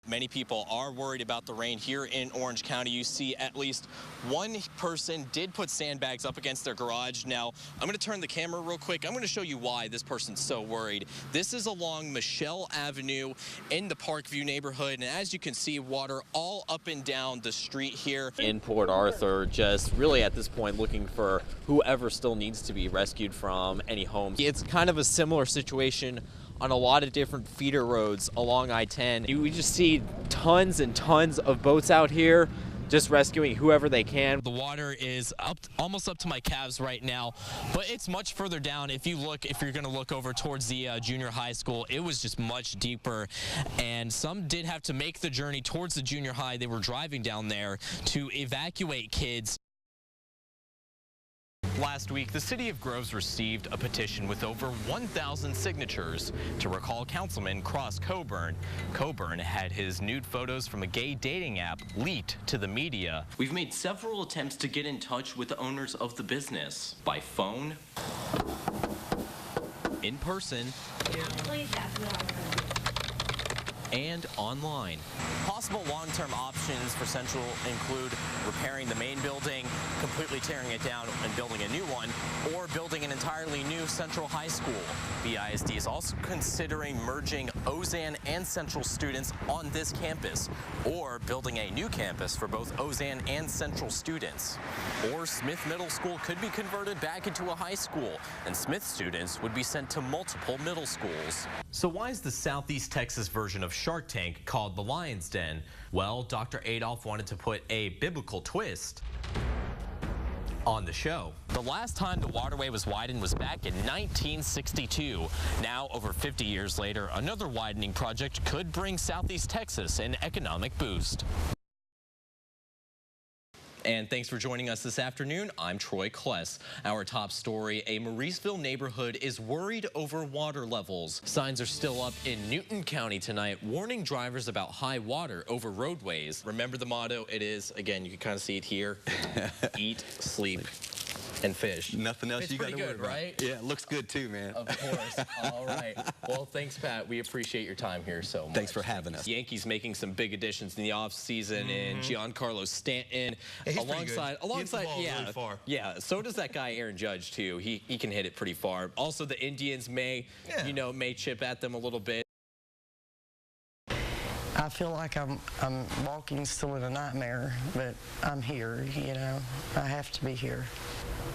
Many people are worried about the rain here in Orange County. You see at least one person did put sandbags up against their garage. Now, I'm going to turn the camera real quick. I'm going to show you why this person's so worried. This is along Michelle Avenue in the Parkview neighborhood. And as you can see, water all up and down the street here. In Port Arthur, just really at this point looking for whoever still needs to be rescued from any homes. It's kind of a similar situation on a lot of different feeder roads along I-10. We just see tons and tons of boats out here just rescuing whoever they can. The water is almost up to my calves right now, but it's much further down. If you're going to look over towards the junior high school, it was just much deeper, and some did have to make the journey towards the junior high. They were driving down there to evacuate kids. Last week, the city of Groves received a petition with over 1,000 signatures to recall Councilman Cross Coburn. Coburn had his nude photos from a gay dating app leaked to the media. We've made several attempts to get in touch with the owners of the business by phone, in person, and online. Possible long-term options for Central include repairing the main building, completely tearing it down and building a new one, or building an entirely new Central High School. BISD is also considering merging Ozan and Central students on this campus, or building a new campus for both Ozan and Central students. Or Smith Middle School could be converted back into a high school, and Smith students would be sent to multiple middle schools. So why is the Southeast Texas version of Shark Tank called the Lion's Den? Well, Dr. Adolph wanted to put a biblical twist on the show. The last time the waterway was widened was back in 1962. Now, over 50 years later, another widening project could bring Southeast Texas an economic boost. And thanks for joining us this afternoon. I'm Troy Kless. Our top story, a Mauriceville neighborhood is worried over water levels. Signs are still up in Newton County tonight, warning drivers about high water over roadways. Remember the motto, it is, again, you can kind of see it here, eat, sleep, and fish. Nothing else it's you got to worry about. Right? Yeah, it looks good too, man. Of course. All right. Well, thanks, Pat. We appreciate your time here so much. Thanks for having us. Yankees making some big additions in the offseason, and Giancarlo Stanton alongside, yeah, really far. Yeah. So does that guy Aaron Judge too. He can hit it pretty far. Also, the Indians may chip at them a little bit. I feel like I'm walking still in a nightmare, but I'm here, you know. I have to be here.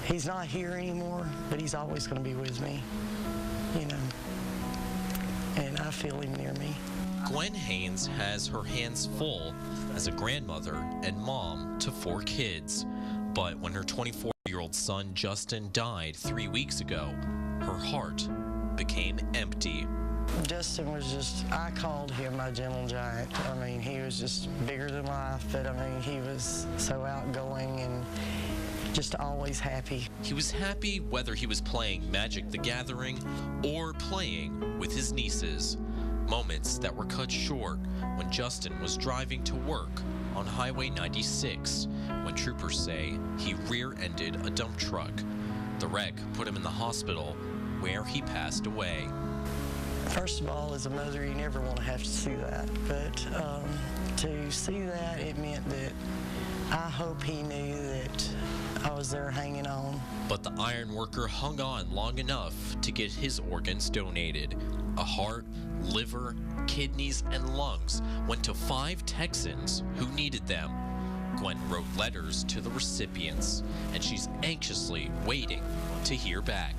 He's not here anymore, but he's always going to be with me, you know. And I feel him near me. Gwen Haynes has her hands full as a grandmother and mom to 4 kids. But when her 24-year-old son, Justin, died 3 weeks ago, her heart became empty. Justin was just, I called him my gentle giant. I mean, he was just bigger than life, but I mean, he was so outgoing and just always happy. He was happy whether he was playing Magic the Gathering or playing with his nieces. Moments that were cut short when Justin was driving to work on Highway 96 when troopers say he rear-ended a dump truck. The wreck put him in the hospital where he passed away. First of all, as a mother, you never want to have to see that. But to see that, it meant that I hope he knew that I was there hanging on. But the iron worker hung on long enough to get his organs donated. A heart, liver, kidneys, and lungs went to 5 Texans who needed them. Gwen wrote letters to the recipients, and she's anxiously waiting to hear back.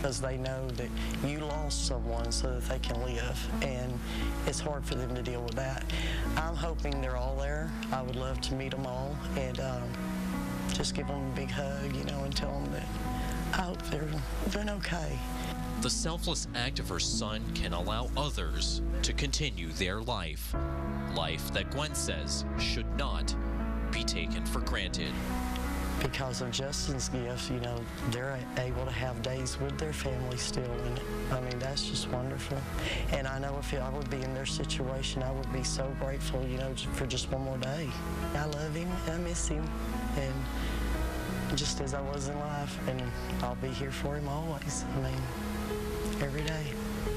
Because they know that you lost someone so that they can live, and it's hard for them to deal with that. I'm hoping they're all there. I would love to meet them all and just give them a big hug, you know, and tell them that I hope they're doing okay. The selfless act of her son can allow others to continue their life. Life that Gwen says should not be taken for granted. Because of Justin's gifts, you know, they're able to have days with their family still, and I mean, that's just wonderful. And I know if I would be in their situation, I would be so grateful, you know, for just one more day. I love him, I miss him, and just as I was in life, and I'll be here for him always. I mean, every day.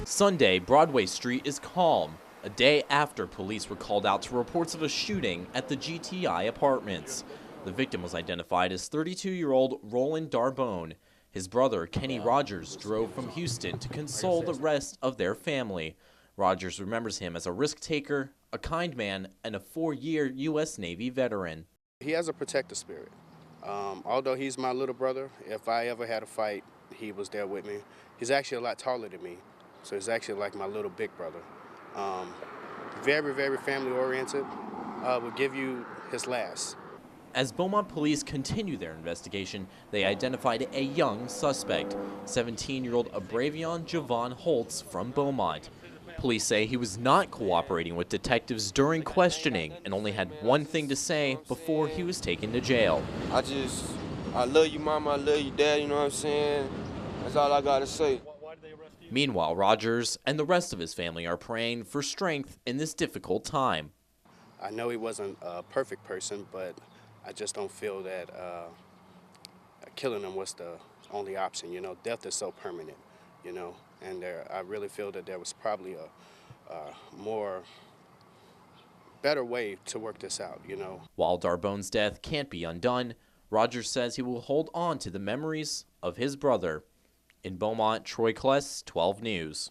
Sunday, Broadway Street is calm, a day after police were called out to reports of a shooting at the GTI apartments. The victim was identified as 32-year-old Roland Darbone. His brother, Kenny Rogers, drove from Houston to console the rest of their family. Rogers remembers him as a risk taker, a kind man, and a 4-year U.S. Navy veteran. He has a protective spirit. Although he's my little brother, if I ever had a fight, he was there with me. He's actually a lot taller than me, so he's actually like my little big brother. Very, very family-oriented, will give you his last. As Beaumont police continue their investigation, they identified a young suspect, 17-year-old Abravion Javon Holtz from Beaumont. Police say he was not cooperating with detectives during questioning and only had one thing to say before he was taken to jail. I love you, mama, I love you, dad, you know what I'm saying? That's all I gotta say. Meanwhile, Rogers and the rest of his family are praying for strength in this difficult time. I know he wasn't a perfect person, but I just don't feel that killing him was the only option. You know, death is so permanent, you know, and I really feel that there was probably a better way to work this out, you know. While Darbone's death can't be undone, Rogers says he will hold on to the memories of his brother. In Beaumont, Troy Kless, 12 News.